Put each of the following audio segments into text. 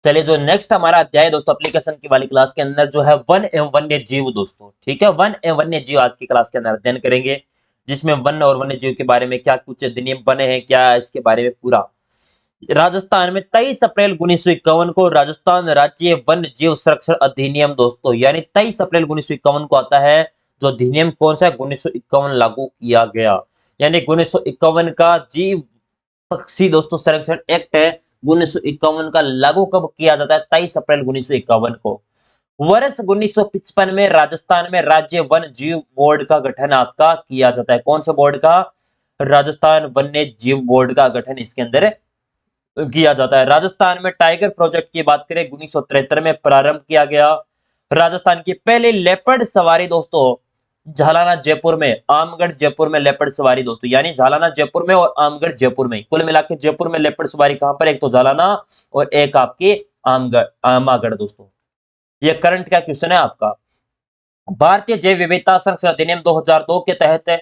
चलिए, जो नेक्स्ट हमारा अध्याय है दोस्तों एप्लीकेशन की वाली क्लास के अंदर जो है वन एवं वन्य जीव दोस्तों, ठीक है, वन एवं वन्य जीव आज की क्लास के अंदर अध्ययन करेंगे, जिसमें वन और वन्य जीव के बारे में क्या कुछ अधिनियम बने हैं, क्या इसके बारे में पूरा। राजस्थान में 23 अप्रैल 1951 को राजस्थान राज्य वन्य जीव संरक्षण अधिनियम दोस्तों, यानी 23 अप्रैल 1951 को आता है। जो अधिनियम कौन सा है, 1951 लागू किया गया, यानी 1951 का जीव पक्षी दोस्तों संरक्षण एक्ट है 1951 का लागू कब किया जाता है, 23 अप्रैल 1951 को। वर्ष 1955 में राजस्थान में राज्य वन जीव बोर्ड का गठन आपका किया जाता है। कौन सा बोर्ड का, राजस्थान वन्य जीव बोर्ड का गठन इसके अंदर किया जाता है। राजस्थान में टाइगर प्रोजेक्ट की बात करें 1973 में प्रारंभ किया गया। राजस्थान की पहली लेपर्ड सवारी दोस्तों झालाना जयपुर में, आमगढ़ जयपुर में लेपर्ड सवारी दोस्तों, यानी झालाना जयपुर में और आमगढ़ जयपुर में, कुल मिला के जयपुर में लेपर्ड सवारी कहां पर, एक तो झालाना और एक आपकी आमगढ़ आमागढ़ दोस्तों। ये करंट का क्वेश्चन है आपका। भारतीय जैव विविधता संरक्षण अधिनियम 2002 के तहत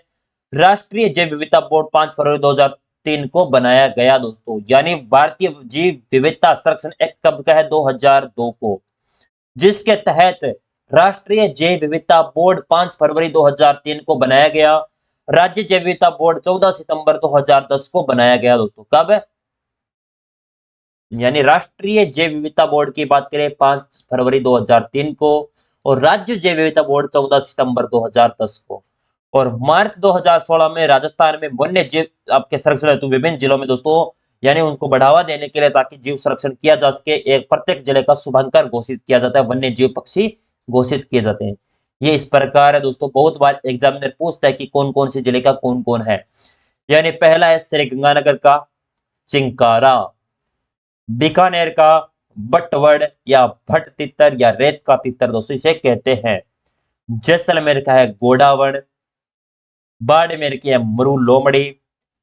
राष्ट्रीय जैव विविधता बोर्ड 5 फरवरी 2003 को बनाया गया दोस्तों, यानी भारतीय जीव विविधता संरक्षण एक्ट कब का है, 2002 को, जिसके तहत राष्ट्रीय जैव विविधता बोर्ड 5 फरवरी 2003 को बनाया गया। राज्य जैव विविधता बोर्ड 14 सितंबर 2010 को बनाया गया दोस्तों। कब, यानी राष्ट्रीय जैव विविधता बोर्ड की बात करें 5 फरवरी 2003 को, और राज्य जैव विविधता बोर्ड 14 सितंबर 2010 को। और मार्च 2016 में राजस्थान में वन्य जीव आपके संरक्षण हेतु विभिन्न जिलों में दोस्तों, यानी उनको बढ़ावा देने के लिए ताकि जीव संरक्षण किया जा सके, एक प्रत्येक जिले का शुभंकर घोषित किया जाता है, वन्य जीव पक्षी घोषित किए जाते हैं। ये इस प्रकार है दोस्तों, बहुत बार एग्जामिनर पूछता है कि कौन कौन से जिले का कौन कौन है। यानी पहला है श्रीगंगानगर का चिंकारा, बीकानेर का बटवड़ या भट तितर या रेत का तितर दोस्तों इसे कहते हैं। जैसलमेर का है गोडावड़, बाड़मेर की है मरु लोमड़ी,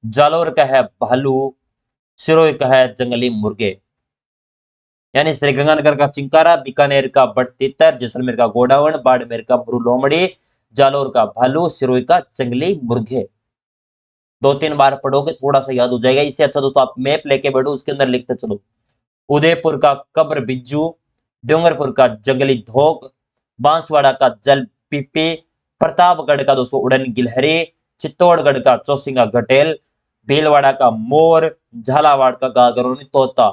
जालोर का है भालू, सिरोही का है जंगली मुर्गे। यानी श्रीगंगानगर का चिंकारा, बीकानेर का बट तितर, जैसलमेर का गोडावड़, बाड़मेर का मरु लोमड़ी, जालोर का भालू, सिरोही का जंगली मुर्गे। 2-3 बार पढ़ोगे थोड़ा सा याद हो जाएगा। इससे अच्छा दोस्तों आप मैप लेके बैठो, उसके अंदर लिखते चलो। उदयपुर का कब्र बिज्जू, डूंगरपुर का जंगली धोक, बांसवाड़ा का जल पीपी, प्रतापगढ़ का दोस्तों उड़न गिलहरी, चित्तौड़गढ़ का चौसिंगा घटेल, भीलवाड़ा का मोर, झालावाड़ का गागरोनी तोता।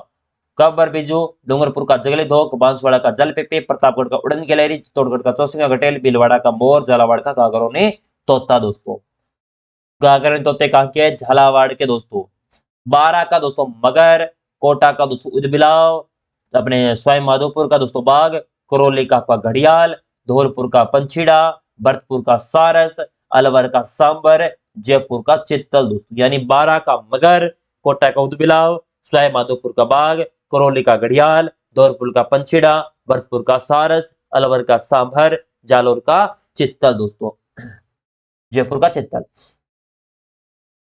कब्र बिज्जू, डूंगरपुर का जंगली धोक, बांसवाड़ा का जल पीपी, प्रतापगढ़ का उड़न गिलहरी, चित्तौड़गढ़ का चौसिंगा घटेल, भीलवाड़ा का मोर, झालावाड़ का गागरोनी तोता दोस्तों। गागरोनी तोते कहाँ के, झालावाड़ के दोस्तों। बारा का दोस्तों मगर, कोटा का दोस्तों उदबिलाव, अपने सवाई माधोपुर का दोस्तों बाघ, करौली का घड़ियाल, धौलपुर का पंछीड़ा, भरतपुर का सारस, अलवर का सांबर, जयपुर का चित्तल दोस्तों। यानी बारा का मगर, कोटा का उदबिलाव, सवाई माधोपुर का बाघ, करौली का घड़ियाल, धौलपुर का पंछीड़ा, भरतपुर का सारस, अलवर का सांभर, जालोर का चित्तल दोस्तों, जयपुर का चित्तल।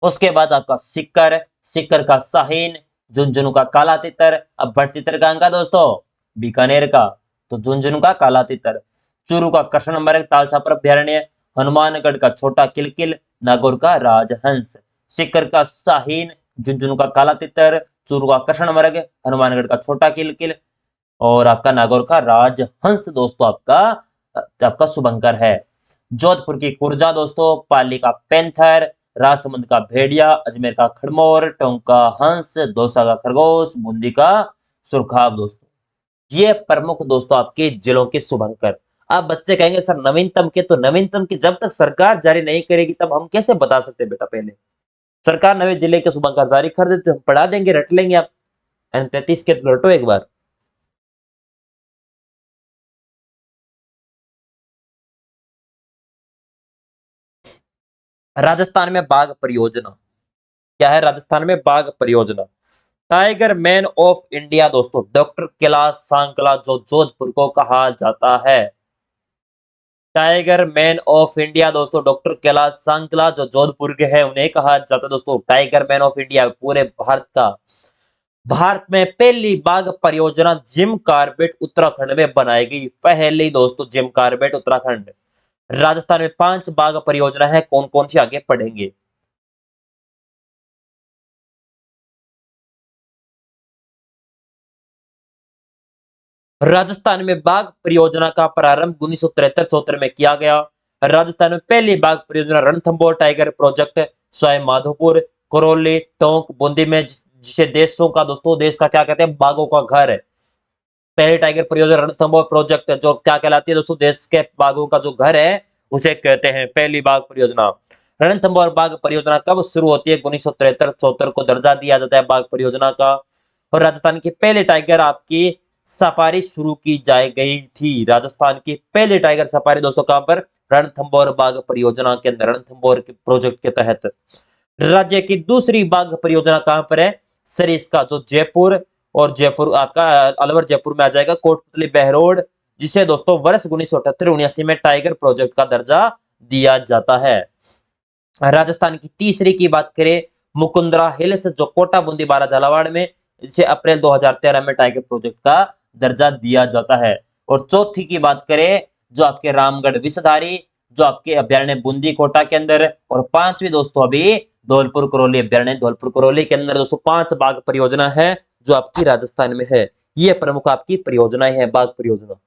उसके बाद आपका सिक्कर, सिक्कर का शाहीन, झुंझुनू का काला तितर। अब भट तितर कहाँ का दोस्तों, बीकानेर का, तो झुंझुनू का काला तितर। चूरू का कृष्णमृग ताल छापर अभ्यारण्य, हनुमानगढ़ का छोटा किलकिल, नागौर का राजहंस। सिक्कर का शाहीन, झुंझुनू का काला तितर, चूरू का कृष्णमृग, हनुमानगढ़ का छोटा किलकिल, और आपका नागौर का राजहंस दोस्तों आपका शुभंकर है। जोधपुर की कुर्जा दोस्तों, पाली का पैंथर, राजसमंद का भेड़िया, अजमेर का खड़मोर, टोंक का हंस, दौसा का खरगोश, बूंदी का सुरखाब दोस्तों। ये प्रमुख दोस्तों आपके जिलों के शुभंकर। अब बच्चे कहेंगे सर नवीनतम के, तो नवीनतम की जब तक सरकार जारी नहीं करेगी तब हम कैसे बता सकते बेटा। पहले सरकार नवे जिले के शुभंकर जारी कर देते, हम पढ़ा देंगे, रट लेंगे आप। N33 के रटो एक बार। राजस्थान में बाघ परियोजना, क्या है राजस्थान में बाघ परियोजना। टाइगर मैन ऑफ इंडिया दोस्तों डॉक्टर कैलाश सांकला जो जोधपुर को कहा जाता है। टाइगर मैन ऑफ इंडिया दोस्तों डॉक्टर कैलाश सांकला जो जोधपुर के हैं उन्हें कहा जाता है दोस्तों टाइगर मैन ऑफ इंडिया। पूरे भारत का, भारत में पहली बाघ परियोजना जिम कार्बेट उत्तराखंड में बनाई गई, पहली दोस्तों जिम कार्बेट उत्तराखंड। राजस्थान में 5 बाघ परियोजना है, कौन कौन सी आगे पढ़ेंगे। राजस्थान में बाघ परियोजना का प्रारंभ 1973-74 में किया गया। राजस्थान में पहली बाघ परियोजना रणथंभौर टाइगर प्रोजेक्ट सवाई माधोपुर, करौली, टोंक, बूंदी में, जिसे देशों का दोस्तों देश का क्या कहते हैं, बाघों का घर है। पहली टाइगर परियोजना रणथंभौर प्रोजेक्ट जो क्या कहलाती है दोस्तों, देश के बाघों का जो घर है उसे कहते हैं पहली बाघ परियोजना। रणथंभौर बाघ परियोजना कब शुरू होती है? 1973-74 को दर्जा दिया जाता है बाघ परियोजना का। और राजस्थान की पहली टाइगर आपकी सफारी शुरू की जाए गई थी। राजस्थान की पहली टाइगर सफारी दोस्तों कहां पर? रणथंभौर बाघ परियोजना के अंदर, रणथंभौर के प्रोजेक्ट के तहत। राज्य की दूसरी बाघ परियोजना कहां पर है? सरिस्का, जो जयपुर और जयपुर आपका अलवर जयपुर में आ जाएगा, कोटपुतली बहरोड, जिसे दोस्तों वर्ष 1978-79 में टाइगर प्रोजेक्ट का दर्जा दिया जाता है। राजस्थान की तीसरी की बात करें, मुकुंदरा हिल्स, जो कोटा, बूंदी, बारा, झालावाड़ में, जिसे अप्रैल 2013 में टाइगर प्रोजेक्ट का दर्जा दिया जाता है। और चौथी की बात करें जो आपके रामगढ़ विषधारी, जो आपके अभ्यारण्य बूंदी कोटा के अंदर। और पांचवी दोस्तों अभी धौलपुर करौली अभ्यारण्य, धौलपुर करौली के अंदर दोस्तों 5 बाघ परियोजना है जो आपकी राजस्थान में है। ये प्रमुख आपकी परियोजनाएं हैं, बाघ परियोजना।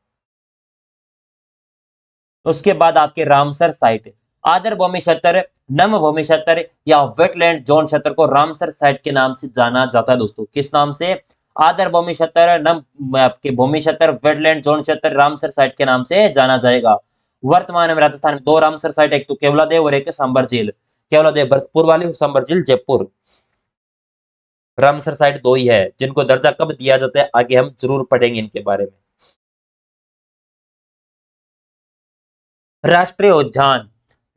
उसके बाद आपके रामसर साइट, आदर भूमि क्षेत्र, नम भूमि क्षेत्र या वेटलैंड जोन क्षेत्र को रामसर साइट के नाम से जाना जाता है दोस्तों। किस नाम से? आदर भूमि क्षेत्र, नम आपके भूमि क्षेत्र, वेटलैंड जोन क्षेत्र रामसर साइट के नाम से जाना जाएगा। वर्तमान में राजस्थान में 2 रामसर साइट, एक तो केवलादेव और एक सांबर झील। केवलादेव भरतपुर वाली, सांबर झील जयपुर। रामसर साइट 2 ही है जिनको दर्जा कब दिया जाता है, आगे हम जरूर पढ़ेंगे इनके बारे में। राष्ट्रीय उद्यान,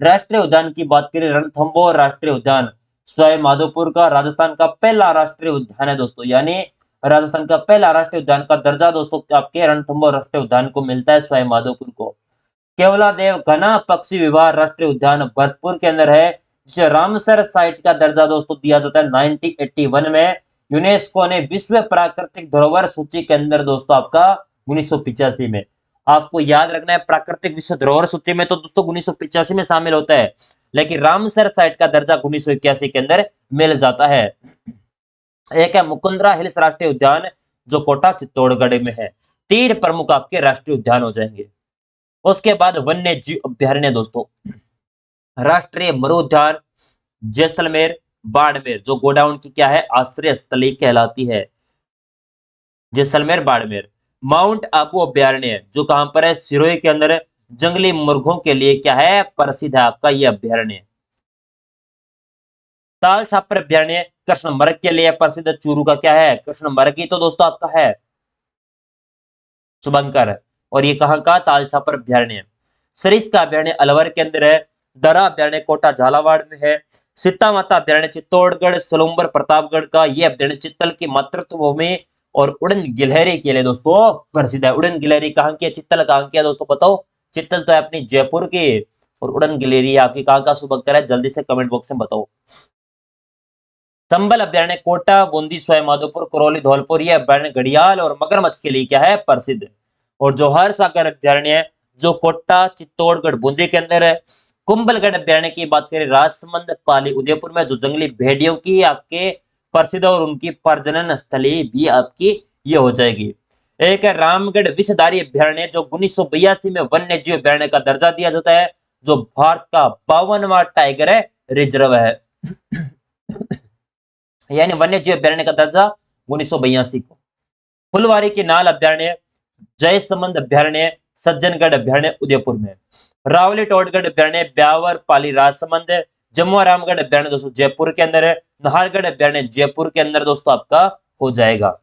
राष्ट्रीय उद्यान की बात करें, रणथंभौर राष्ट्रीय उद्यान सवाई माधोपुर का राजस्थान का पहला राष्ट्रीय उद्यान है दोस्तों। यानी राजस्थान का पहला राष्ट्रीय उद्यान का दर्जा दोस्तों आपके रणथंभौर राष्ट्रीय उद्यान को मिलता है, सवाई माधोपुर को। केवलादेव घना पक्षी विहार राष्ट्रीय उद्यान भरतपुर के अंदर है, जिसे रामसर साइट का दर्जा दोस्तों दिया जाता है 1981 में। यूनेस्को ने विश्व प्राकृतिक धरोहर सूची के अंदर दोस्तों आपका 1985 में। आपको याद रखना है प्राकृतिक विश्व धरोहर सूची में तो दोस्तों 1985 में शामिल होता है, लेकिन रामसर साइट का दर्जा 1981 के अंदर मिल जाता है। एक है मुकुंदरा हिल्स राष्ट्रीय उद्यान जो कोटा चित्तौड़गढ़ में है। 3 प्रमुख आपके राष्ट्रीय उद्यान हो जाएंगे। उसके बाद वन्य जीव अभ्यारण्य दोस्तों, राष्ट्रीय मरु उद्यान जैसलमेर बाड़मेर, जो गोडाउन की क्या है, आश्रय स्थली कहलाती है, जैसलमेर बाड़मेर। माउंट आबू अभ्यारण्य जो कहां पर है, सिरोही के अंदर, जंगली मुर्गों के लिए क्या है, प्रसिद्ध है आपका यह अभ्यारण्य। ताल छापर अभ्यारण्य कृष्ण मृग के लिए प्रसिद्ध, चूरू का क्या है, कृष्ण मृग ही तो दोस्तों आपका है शुभंकर। और ये कहां का, ताल छापर अभ्यारण्य। सरिस का अभ्यारण्य अलवर के अंदर है, दरा अभ्यारण्य कोटा झालावाड़ में है, सीता माता अभ्यारण्य चित्तौड़गढ़ सलूम्बर प्रतापगढ़ का। ये अभ्यारण्य चित्तल की मातृत्व भूमि और उड़न गिलहरी के लिए दोस्तों प्रसिद्ध है। उड़न गिलहरी कहां की है, चित्तल कहां की है दोस्तों बताओ? चित्तल तो है अपनी जयपुर की, और उड़न गिलहरी आपकी कहां का शुभंकर है, जल्दी से कमेंट बॉक्स में बताओ। चंबल अभ्यारण्य कोटा, बूंदी, सवाई माधोपुर, करौली, धौलपुर, ये अभ्यारण्य घड़ियाल और मगरमच्छ के लिए क्या है, प्रसिद्ध। और जौहर सागर अभ्यारण्य जो कोटा चित्तौड़गढ़ बूंदी के अंदर है। कुंभलगढ़ अभ्यारण्य की बात करें, राजसमंद पाली उदयपुर में, जो जंगली भेड़ियों की आपके प्रसिद्ध और उनकी प्रजनन स्थली भी आपकी ये हो जाएगी। एक है रामगढ़ विषधारी अभ्यारण्य जो 1982 में वन्य जीव अभ्यारण्य का दर्जा दिया जाता है, जो भारत का 52वां टाइगर है रिजर्व है। यानी वन्य जीव अभ्यारण्य का दर्जा 1982 को। फुलवारी के नाल अभ्यारण्य, जयसमंद अभ्यारण्य, सज्जनगढ़ अभ्यारण्य उदयपुर में, रावली टोडगढ़ अभ्यारण्य, ब्यावर पाली राजसमंद, जम्मू रामगढ़ अभ्यारण्य दोस्तों जयपुर के अंदर है, नाहरगढ़ अभ्यारण्य जयपुर के अंदर दोस्तों आपका हो जाएगा।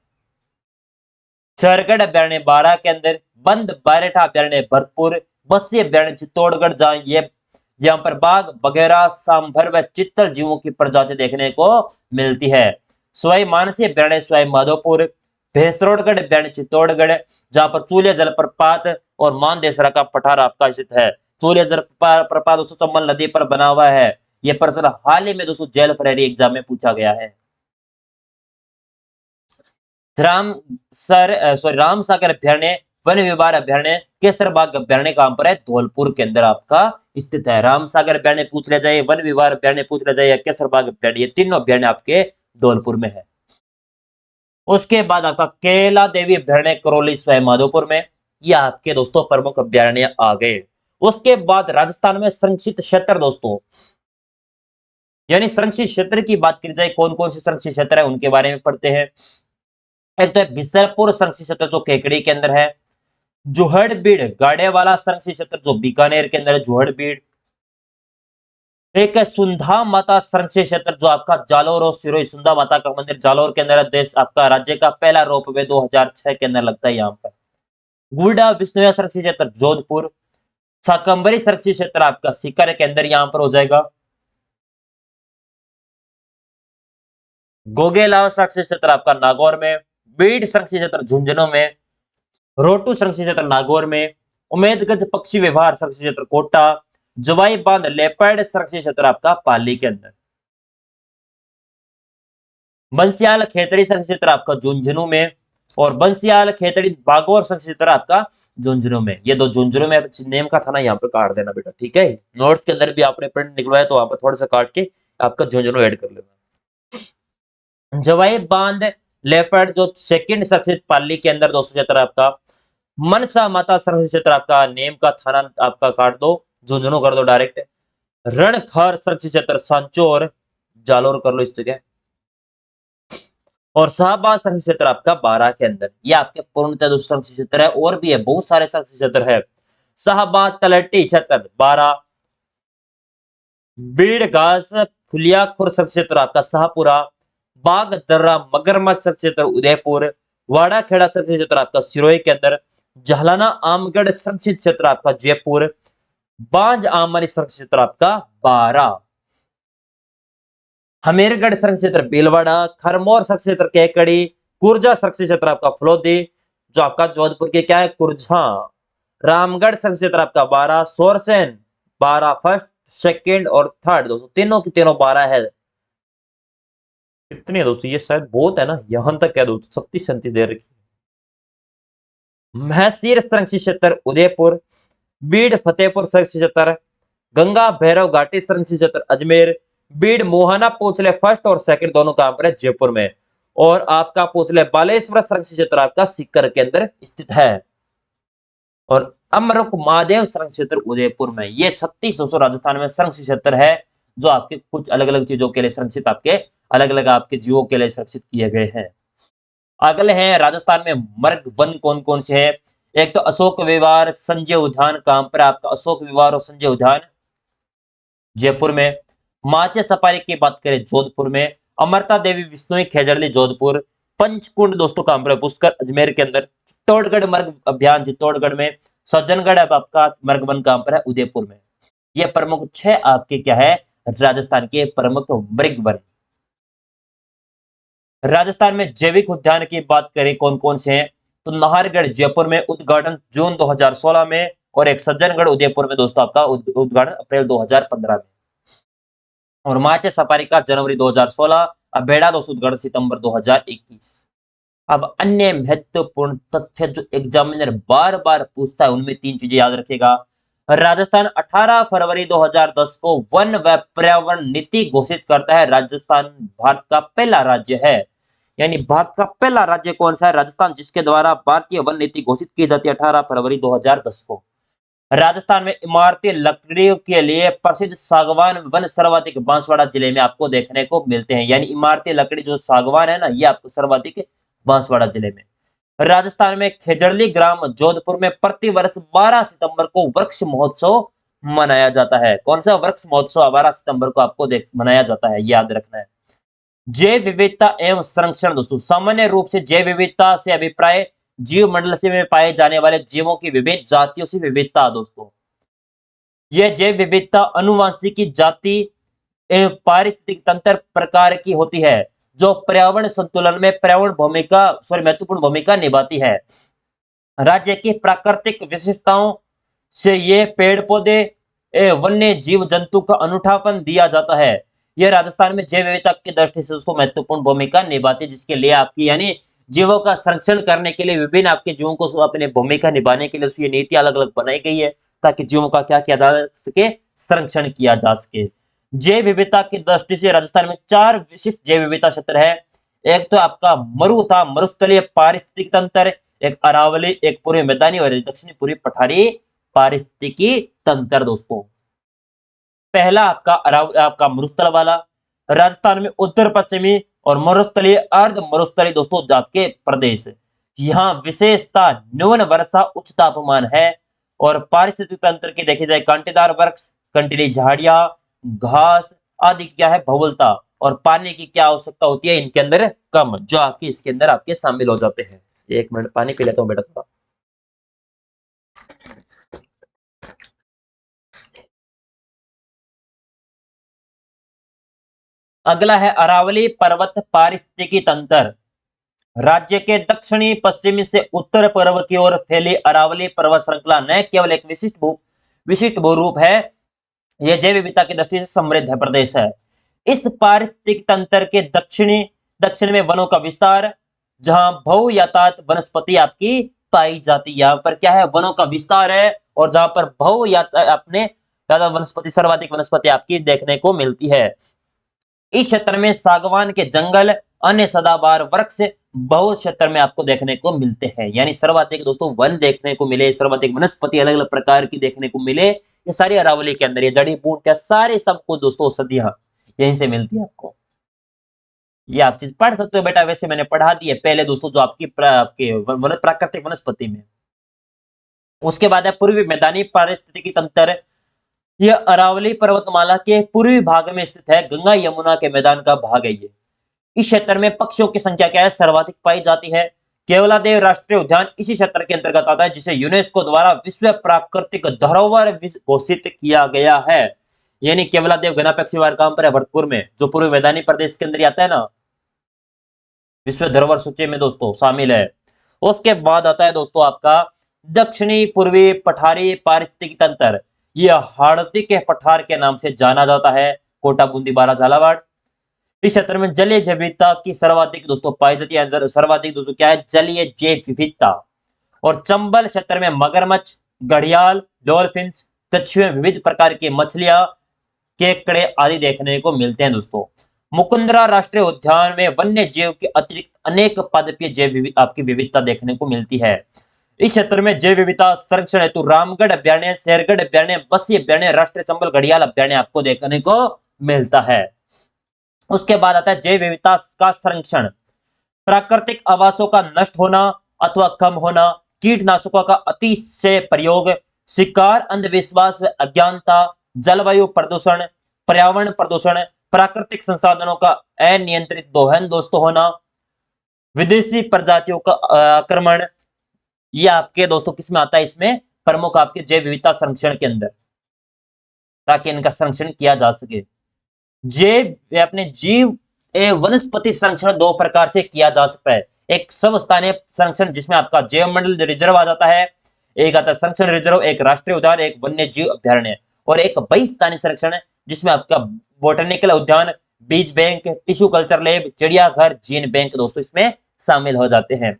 शहरगढ़ अभ्यारण्य बारा के अंदर, बंद बारेठा अभ्यारण्य भरतपुर, बस्सी अभ्यारण्य चित्तौड़गढ़, जहां ये यहाँ पर बाघ बगैरा सांभर व चित्तल जीवों की प्रजाति देखने को मिलती है। सवाई मानसी अभ्यारण्य सवाई माधोपुर, भैंसरोडगढ़ अभ्यारण्य चित्तौड़गढ़, जहां पर चूलिया जलप्रपात और मानदेसरा का पठार आपका स्थित है। चूलिया जलप्रपात दोस्तों चंबल नदी पर बना हुआ है। यह प्रश्न हाल ही में दोस्तों जेल फरेरी एग्जाम में पूछा गया है। राम सागर अभ्यारण्य वन विहार अभ्यारण्य, केसरबाग अभ्यारण्य कहां पर है, धौलपुर के अंदर आपका स्थित है। राम सागर अभ्यारण्य पूछ लिया जाए, वन विहार अभ्यारण्य पूछ लिया जाए या केसरबाग अभ्यारण्य, ये तीनों अभ्यारण्य आपके धौलपुर में है। उसके बाद आपका केला देवी अभ्यारण्य करौली सवाई माधोपुर में, ये आपके दोस्तों प्रमुख अभ्यारण्य आ गए। उसके बाद राजस्थान में संरक्षित क्षेत्र दोस्तों, यानी संरक्षित क्षेत्र की बात की जाए, कौन कौन से संरक्षित क्षेत्र है उनके बारे में पढ़ते हैं। एक तो है बिसरपुर संरक्षित क्षेत्र जो केकड़ी के अंदर है, जोहड़बीड़ गाड़ेवाला संरक्षित क्षेत्र जो बीकानेर के अंदर है, जोहड़बीड़। एक है सुंधा माता संरक्षित क्षेत्र जो आपका जालोर और सिरोही, सुंधा माता का मंदिर जालोर के अंदर है। देश आपका राज्य का पहला रोपवे 2006 के अंदर लगता है यहाँ पर। गुड्डा विष्णुया संरक्षित क्षेत्र जोधपुर। शाकंभरी संरक्षित क्षेत्र आपका सीकर के अंदर यहाँ पर हो जाएगा। गोगेलाव संरक्षित क्षेत्र आपका नागौर में। बीड संरक्षित क्षेत्र झुंझुनू में। रोटू संरक्षित क्षेत्र नागौर में। उमेदगंज पक्षी विहार संरक्षित क्षेत्र कोटा। जवाई बांध लेपर्ड संरक्षित क्षेत्र आपका पाली के अंदर। बंसियाल खेतड़ी संरक्षित क्षेत्र आपका झुंझुनू में, और बंसियाल खेतड़ी बागौर संरक्षित क्षेत्र आपका झुंझुनू में। ये दो झुंझुनू में नेम का था ना, यहाँ पर काट देना बेटा, ठीक है। नोट्स के अंदर भी आपने प्रिंट निकलवाया तो वहां पर थोड़ा सा काट के आपका झुंझुनू ऐड कर लेना। जवाई बांध लेपर्ड जो सेकंड संरक्षित पाली के अंदर 276 आपका। मनसा माता संरक्षित क्षेत्र आपका नेम का थाना आपका काट दो, झुंझुनू कर दो डायरेक्ट। रणखर संरक्षित क्षेत्र सांचौर, जालोर कर लो इस जगह। और शाहबाद संरक्षित क्षेत्र आपका 12 के अंदर। ये आपके पूर्णतः जो संरक्षित क्षेत्र है, और भी है बहुत सारे संरक्षित क्षेत्र है। शाहबाद तलहटी क्षेत्र 12। बीड़ घास फुलियाखुर संरक्षित क्षेत्र आपका शाहपुरा। बाग दर्रा मगरमच्छ संरक्षित क्षेत्र उदयपुर। वाड़ा खेड़ा संरक्षित क्षेत्र आपका सिरोही के अंदर। जहलाना आमगढ़ संरक्षित क्षेत्र आपका जयपुर। बांज आमनी संरक्षित क्षेत्र आपका 12। हमीरगढ़ संरक्षित क्षेत्र भीलवाड़ा। खरमोर संरक्षित क्षेत्र केकड़ी। कुर्जा संरक्षित क्षेत्र आपका फलोदी जो आपका जोधपुर के क्या है कुर्जा। रामगढ़ संरक्षित क्षेत्र आपका 12। सोरसेन 12 फर्स्ट सेकंड और थर्ड दोस्तों, तीनों की तीनों 12 है। कितने दोस्तों, ये शायद बहुत है ना, यहां तक क्या दोस्तों 37 दे रखी। महसीर संरक्षित क्षेत्र उदयपुर। बीड़ फतेहपुर संरक्षित क्षेत्र। गंगा भैरव घाटी संरक्षित क्षेत्र अजमेर। बीड़ मोहाना पोचले फर्स्ट और सेकंड दोनों कहां पर है, जयपुर में। और आपका पोचले बालेश्वर संरक्षित क्षेत्र आपका सीकर के अंदर स्थित है। और अमरुक महादेव संरक्षित क्षेत्र उदयपुर में। ये 36 दोस्तों राजस्थान में संरक्षित क्षेत्र है, जो आपके कुछ अलग अलग चीजों के लिए संरक्षित, आपके अलग अलग आपके जीवों के लिए संरक्षित किए गए हैं। अगले हैं राजस्थान में मर्ग वन कौन कौन से हैं। एक तो अशोक विहार संजय उद्यान, कहां पर आपका अशोक विहार और संजय उद्यान, जयपुर में। माचे सफारी की बात करें जोधपुर में। अमरता देवी विष्णुई खेजड़ली जोधपुर। पंचकुंड दोस्तों कहां पर है, पुष्कर अजमेर के अंदर। चित्तौड़गढ़ मर्ग अभियान चित्तौड़गढ़ में। सज्जनगढ़ अब आपका मर्ग वन कहां पर है, उदयपुर में। ये प्रमुख 6 आपके क्या है राजस्थान के प्रमुख मृग वन। राजस्थान में जैविक उद्यान की बात करें कौन कौन से हैं, तो नाहरगढ़ जयपुर में उद्घाटन जून 2016 में, और एक सज्जनगढ़ उदयपुर में दोस्तों आपका उद्घाटन अप्रैल 2015 में। और माचे सफारी का जनवरी 2016, अबेड़ा दोस्तों उद्घाटन सितंबर 2021। अब अन्य महत्वपूर्ण तथ्य जो एग्जामिनर बार बार पूछता है, उनमें 3 चीजें याद रखेगा। राजस्थान 18 फरवरी 2010 को वन व पर्यावरण नीति घोषित करता है। राजस्थान भारत का पहला राज्य है, यानी भारत का पहला राज्य कौन सा है, राजस्थान, जिसके द्वारा भारतीय वन नीति घोषित की जाती है 18 फरवरी 2010 को। राजस्थान में इमारती लकड़ियों के लिए प्रसिद्ध सागवान वन सर्वाधिक बांसवाड़ा जिले में आपको देखने को मिलते हैं, यानी इमारती लकड़ी जो सागवान है ना, ये आपको सर्वाधिक बांसवाड़ा जिले में। राजस्थान में खेजड़ली ग्राम जोधपुर में प्रतिवर्ष 12 सितंबर को वृक्ष महोत्सव मनाया जाता है। कौन सा वृक्ष महोत्सव 12 सितंबर को आपको मनाया जाता है, याद रखना है। जैव विविधता एवं संरक्षण दोस्तों, सामान्य रूप से जैव विविधता से अभिप्राय जीव मंडल से में पाए जाने वाले जीवों की विविध जातियों से विविधता दोस्तों। यह जैव विविधता अनुवांशिकी जाति एवं पारिस्थितिक तंत्र प्रकार की होती है, जो पर्यावरण संतुलन में महत्वपूर्ण भूमिका निभाती है। राज्य की प्राकृतिक विशेषताओं से ये पेड़ पौधे वन्य जीव जंतु का अनूठापन दिया जाता है। यह राजस्थान में जैव विविधता की दृष्टि से उसको महत्वपूर्ण भूमिका निभाती है, जिसके लिए आपकी यानी जीवों का संरक्षण करने के लिए विभिन्न आपके जीवों को अपने भूमिका निभाने के लिए उसकी नीति अलग अलग बनाई गई है, ताकि जीवों का क्या किया जा सके, संरक्षण किया जा सके। जैव विविधता की दृष्टि से राजस्थान में 4 विशिष्ट जैव विविधता क्षेत्र है। एक तो आपका मरु था, मरुस्थलीय पारिस्थितिकी तंत्र, एक अरावली, एक पूर्वी मैदानी और दक्षिणी पूर्वी पठारी पारिस्थितिकी तंत्र दोस्तों। पहला आपका मरुस्थल वाला, राजस्थान में उत्तर पश्चिमी और मरुस्थलीय अर्ध मरुस्थलीय दोस्तों आपके प्रदेश। यहाँ विशेषता न्यून वर्षा उच्च तापमान है। और पारिस्थितिक तंत्र की देखी जाए कांटेदार वृक्ष, कंटीली झाड़ियां, घास आदि क्या है बहुलता, और पानी की क्या आवश्यकता होती है इनके अंदर कम, जो आपके इसके अंदर आपके शामिल हो जाते हैं। एक मिनट पानी पी लेता हूँ बेटा थोड़ा। अगला है अरावली पर्वत पारिस्थितिकी तंत्र। राज्य के दक्षिणी पश्चिमी से उत्तर पूर्व की ओर फैली अरावली पर्वत श्रृंखला न केवल एक विशिष्ट भूरूप है, यह जैव विविधता की दृष्टि से समृद्ध है प्रदेश है। इस पारिस्थितिक तंत्र के दक्षिण में वनों का विस्तार, जहां बहुयातायात वनस्पति आपकी पाई जाती है। यहाँ पर क्या है, वनों का विस्तार है, और जहां पर बहुयातायात अपने ज्यादा वनस्पति, सर्वाधिक वनस्पति आपकी देखने को मिलती है। इस क्षेत्र में सागवान के जंगल, अन्य सदाबहार वृक्ष बहुत क्षेत्र में आपको देखने को मिलते हैं। यानी सर्वाधिक दोस्तों वन देखने को मिले, सर्वाधिक वनस्पति अलग अलग प्रकार की देखने को मिले, ये सारी अरावली के अंदर, ये जड़ी बूटियां सारे सबको दोस्तों औषधियां यहीं से मिलती है आपको। ये आप चीज पढ़ सकते हो बेटा, वैसे मैंने पढ़ा दी है पहले दोस्तों, जो आपकी प्राकृतिक वनस्पति में। उसके बाद है पूर्वी मैदानी पारिस्थितिकी तंत्र। यह अरावली पर्वतमाला के पूर्वी भाग में स्थित है, गंगा यमुना के मैदान का भाग है ये। इस क्षेत्र में पक्षियों की संख्या क्या है, सर्वाधिक पाई जाती है। केवलादेव राष्ट्रीय उद्यान इसी क्षेत्र के अंतर्गत आता है, जिसे यूनेस्को द्वारा विश्व प्राकृतिक धरोहर घोषित किया गया है। यानी केवलादेव घना पक्षी वार कहां पर है, भरतपुर में, जो पूर्वी मैदानी प्रदेश के अंदर आता है ना, विश्व धरोहर सूची में दोस्तों शामिल है। उसके बाद आता है दोस्तों आपका दक्षिणी पूर्वी पठारी पारिस्थितिकी तंत्र। यह हाड़ौती के पठार के नाम से जाना जाता है, कोटा, बूंदी, बारा, झालावाड़। इस क्षेत्र में जलीय जैव विविधता की सर्वाधिक दोस्तों पाई जाती है। सर्वाधिक दोस्तों क्या है, जलीय जैव विविधता। और चंबल क्षेत्र में मगरमच्छ, घड़ियाल, डॉल्फिन्स, कछुए, विविध प्रकार की मछलियां, केकड़े आदि देखने को मिलते हैं दोस्तों। मुकुंदरा राष्ट्रीय उद्यान में वन्य जीव के अतिरिक्त अनेक पादपीय जैव आपकी विविधता देखने को मिलती है। इस क्षेत्र में जैव विविधता संरक्षण हेतु रामगढ़ अभ्यारण्य, शेरगढ़ अभ्यारण्य, बस्सी अभ्यारण्य, राष्ट्रीय चंबल घड़ियाल अभ्यारण्य आपको देखने को मिलता है। उसके बाद आता है जैव विविधता का संरक्षण। प्राकृतिक आवासों का नष्ट होना अथवा कम होना, कीटनाशकों का अतिशय प्रयोग, शिकार, अंधविश्वास व अज्ञानता, जलवायु प्रदूषण, पर्यावरण प्रदूषण, प्राकृतिक संसाधनों का अनियंत्रित दोहन दोस्तों होना, विदेशी प्रजातियों का आक्रमण, ये आपके दोस्तों किसमें आता है, इसमें प्रमुख आपके जैव विविधता संरक्षण के अंदर, ताकि इनका संरक्षण किया जा सके। जैव अपने जीव वनस्पति संरक्षण दो प्रकार से किया जा सकता है। एक स्वस्थानीय संरक्षण, जिसमें आपका जैव मंडल रिजर्व आ जाता है, एक आता है संरक्षण रिजर्व, एक राष्ट्रीय उद्यान, एक वन्य जीव अभ्यारण्य, और एक बहिस्थानीय संरक्षण जिसमें आपका बोटेनिकल उद्यान, बीज बैंक, टिश्यू कल्चर लैब, चिड़ियाघर, जीन बैंक दोस्तों इसमें शामिल हो जाते हैं।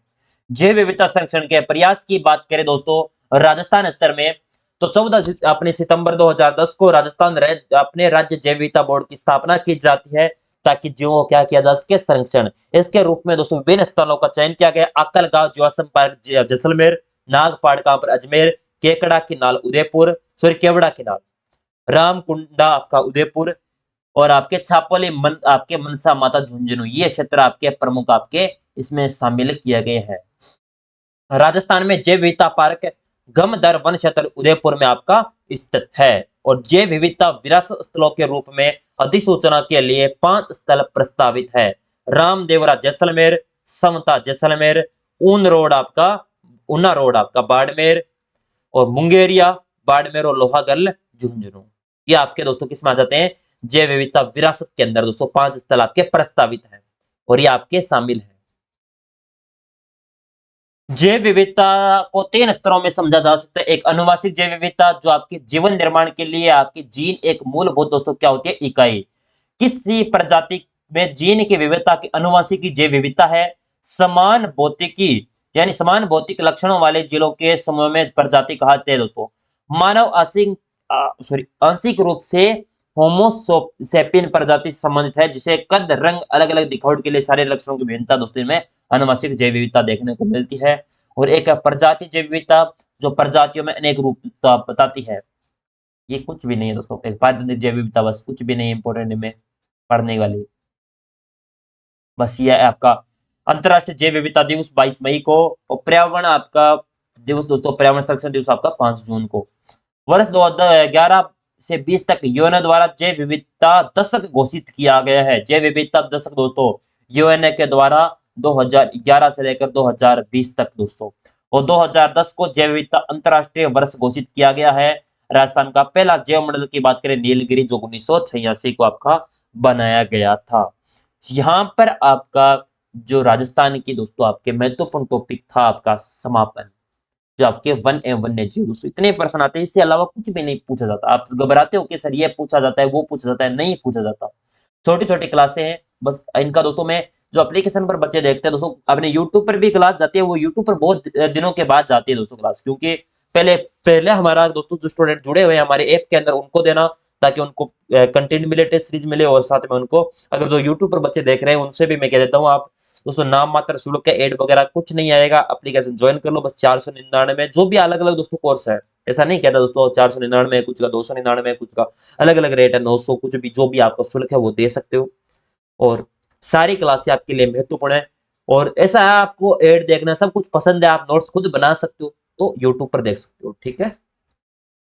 जैव विविधता संरक्षण के प्रयास की बात करें दोस्तों राजस्थान स्तर में, तो 14 अपने सितंबर 2010 को राजस्थान अपने राज्य जैव विविधता बोर्ड की स्थापना की जाती है, ताकि जीवों को क्या किया जा सके, संरक्षण। इसके रूप में दोस्तों विभिन्न स्थलों का चयन किया गया। अक्कल गांव जीवाश्म पार्क जैसलमेर, नागपाड़ कहां पर, अजमेर, केकड़ा की नाल उदयपुर, सॉरी केवड़ा की नाल, रामकुंडा आपका उदयपुर, और आपके छापोली आपके मनसा माता झुंझुनू, ये क्षेत्र आपके प्रमुख आपके इसमें शामिल किए गए हैं। राजस्थान में जैव विविधता पार्क गमदर वन क्षेत्र उदयपुर में आपका स्थित है। और जैव विविधता विरासत स्थलों के रूप में अधिसूचना के लिए 5 स्थल प्रस्तावित है। रामदेवरा जैसलमेर, समता जैसलमेर, ऊना रोड आपका बाड़मेर, और मुंगेरिया बाड़मेर, और लोहागल झुंझुनू, ये आपके दोस्तों किसमें आ जाते हैं, जैव विविधता विरासत के अंदर दोस्तों 5 स्थल आपके प्रस्तावित हैं, और ये आपके शामिल हैं। जैव विविधता को 3 स्तरों में समझा जा सकता है। एक अनुवांशिक जैव विविधता, जो आपके जीवन निर्माण के लिए आपकी जीन एक मूलभूत दोस्तों क्या होती है, इकाई। किसी प्रजाति में जीन की विविधता की अनुवांशिक जैव विविधता है। समान भौतिकी यानी समान भौतिक लक्षणों वाले जीवों के समूह में प्रजाति कहते हैं दोस्तों। मानव आंशिक रूप से होमोसेपियन प्रजाति से संबंधित है, जिसे कद, रंग, अलग अलग दिखावट के लिए सारे लक्षणों की भिन्नता दोस्तों इनमें आनुवंशिक जैव विविधता देखने को मिलती है। और एक प्रजाति जैव विविधता जो प्रजातियों में अनेक रूपता बताती है। ये कुछ भी नहीं है दोस्तों, एक पारंपरिक जैव विविधता बस, कुछ भी नहीं है इंपॉर्टेंट में पढ़ने वाली। बस ये है आपका अंतरराष्ट्रीय जैव विविधता दिवस 22 मई को, और पर्यावरण आपका दिवस दोस्तों, पर्यावरण संरक्षण दिवस आपका 5 जून को। वर्ष 2011 से 20 तक यूएनओ द्वारा जैव विविधता दशक घोषित किया गया है। जैव विविधता दशक दोस्तों यूएनओ के द्वारा 2011 से लेकर 2020 तक दोस्तों, और 2010 को जैव विविधता अंतरराष्ट्रीय वर्ष घोषित किया गया है। राजस्थान का पहला जैव मंडल की बात करें नीलगिरी, जो 1986 को आपका बनाया गया था। यहाँ पर आपका जो राजस्थान की दोस्तों आपके महत्वपूर्ण टॉपिक था आपका समापन, जो आपके वन एवं वन्य जीव दोस्तों, इतने प्रश्न आते हैं, इससे अलावा कुछ भी नहीं पूछा जाता। आप घबराते हो कि सर ये पूछा जाता है, वो पूछा जाता है, नहीं पूछा जाता। छोटी छोटी क्लासें हैं बस, इनका दोस्तों में जो एप्लीकेशन पर बच्चे देखते हैं दोस्तों, अपने यूट्यूब पर भी क्लास जाती है, वो यूट्यूब पर बहुत दिनों के बाद जाती है दोस्तों क्लास, क्योंकि पहले पहले हमारा दोस्तों जो स्टूडेंट जुड़े हुए हैं हमारे ऐप के अंदर, उनको देना, ताकि उनको कंटेंट मिले, टेस्ट सीरीज मिले, और साथ में उनको अगर जो यूट्यूब पर बच्चे देख रहे हैं उनसे भी मैं कह देता हूँ, आप दोस्तों नाम मात्र शुल्क है, एड वगैरह कुछ नहीं आएगा, एप्लीकेशन ज्वाइन कर लो बस। 499 जो भी अलग अलग दोस्तों कोर्स है, ऐसा नहीं कहता दोस्तों 499 कुछ का 299 कुछ का अलग अलग रेट है, 900 कुछ भी, जो भी आपका शुल्क है वो दे सकते हो। और सारी क्लासें आपके लिए महत्वपूर्ण है। और ऐसा है आपको एड देखना सब कुछ पसंद है, आप नोट्स खुद बना सकते हो, तो यूट्यूब पर देख सकते हो, ठीक है।